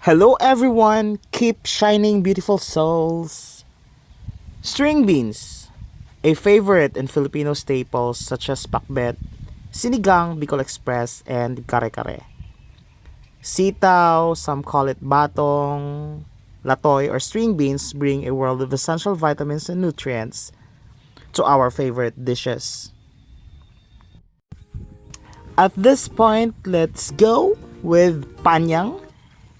Hello everyone, keep shining beautiful souls. String beans, a favorite in Filipino staples such as pakbet, sinigang, Bicol Express, and kare-kare. Sitaw, some call it batong, latoy, or string beans bring a world of essential vitamins and nutrients to our favorite dishes. At this point, let's go with panyang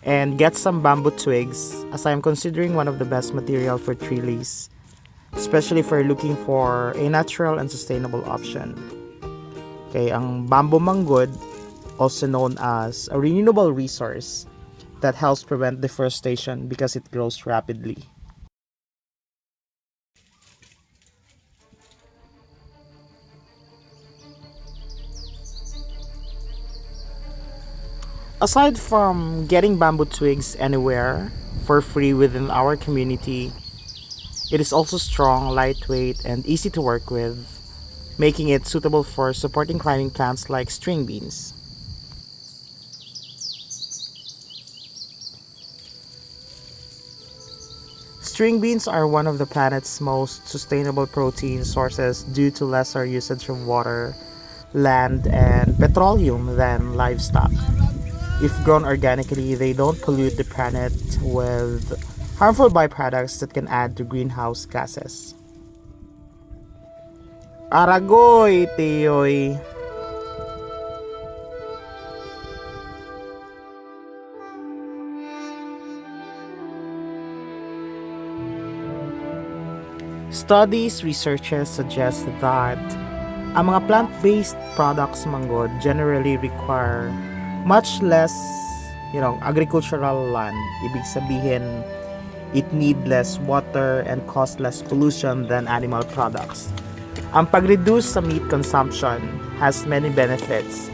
and get some bamboo twigs as I am considering one of the best material for tree leaves, especially if you're looking for a natural and sustainable option. Okay, ang bamboo manggod, also known as a renewable resource that helps prevent deforestation because it grows rapidly. Aside from getting bamboo twigs anywhere for free within our community, it is also strong, lightweight, and easy to work with, making it suitable for supporting climbing plants like string beans. String beans are one of the planet's most sustainable protein sources due to lesser usage of water, land, and petroleum than livestock. If grown organically, they don't pollute the planet with harmful byproducts that can add to greenhouse gases. Aragoy, Teoy! Studies, researchers suggest that ang mga plant-based products manggod generally require much less, agricultural land. Ibig sabihin, it need less water and cost less pollution than animal products. Ang pag-reduce sa meat consumption has many benefits.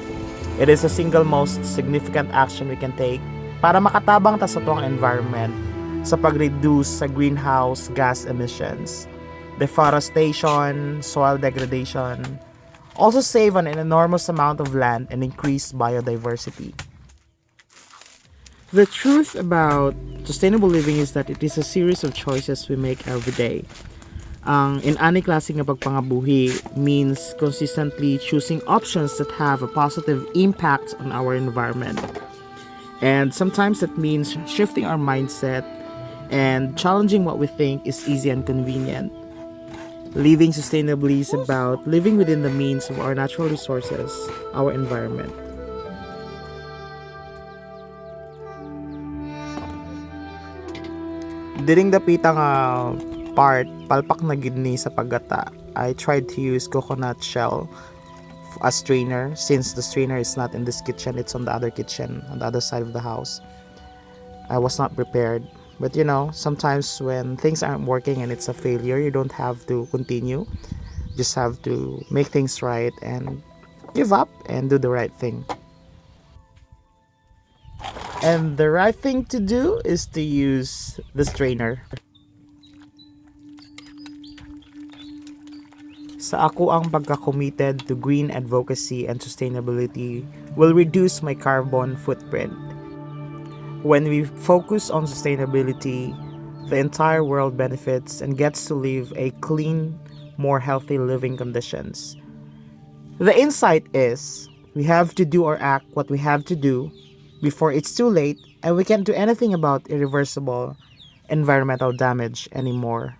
It is a single most significant action we can take para makatabang ta sa tuwang environment sa pag-reduce sa greenhouse gas emissions, deforestation, soil degradation, also save an enormous amount of land and increase biodiversity. The truth about sustainable living is that it is a series of choices we make every day. Ang inani klase nga pagpangabuhi means consistently choosing options that have a positive impact on our environment. And sometimes that means shifting our mindset and challenging what we think is easy and convenient. Living sustainably is about living within the means of our natural resources, our environment. Diring dapita nga part, palpak na gid ni sa paggata. I tried to use coconut shell as strainer since the strainer is not in this kitchen, it's on the other kitchen, on the other side of the house. I was not prepared. But sometimes when things aren't working and it's a failure, you don't have to continue. Just have to make things right and give up and do the right thing. And the right thing to do is to use the strainer. Sa ako ang pagka-committed to green advocacy and sustainability will reduce my carbon footprint. When we focus on sustainability, the entire world benefits and gets to live a clean, more healthy living conditions. The insight is we have to do or act what we have to do before it's too late and we can't do anything about irreversible environmental damage anymore.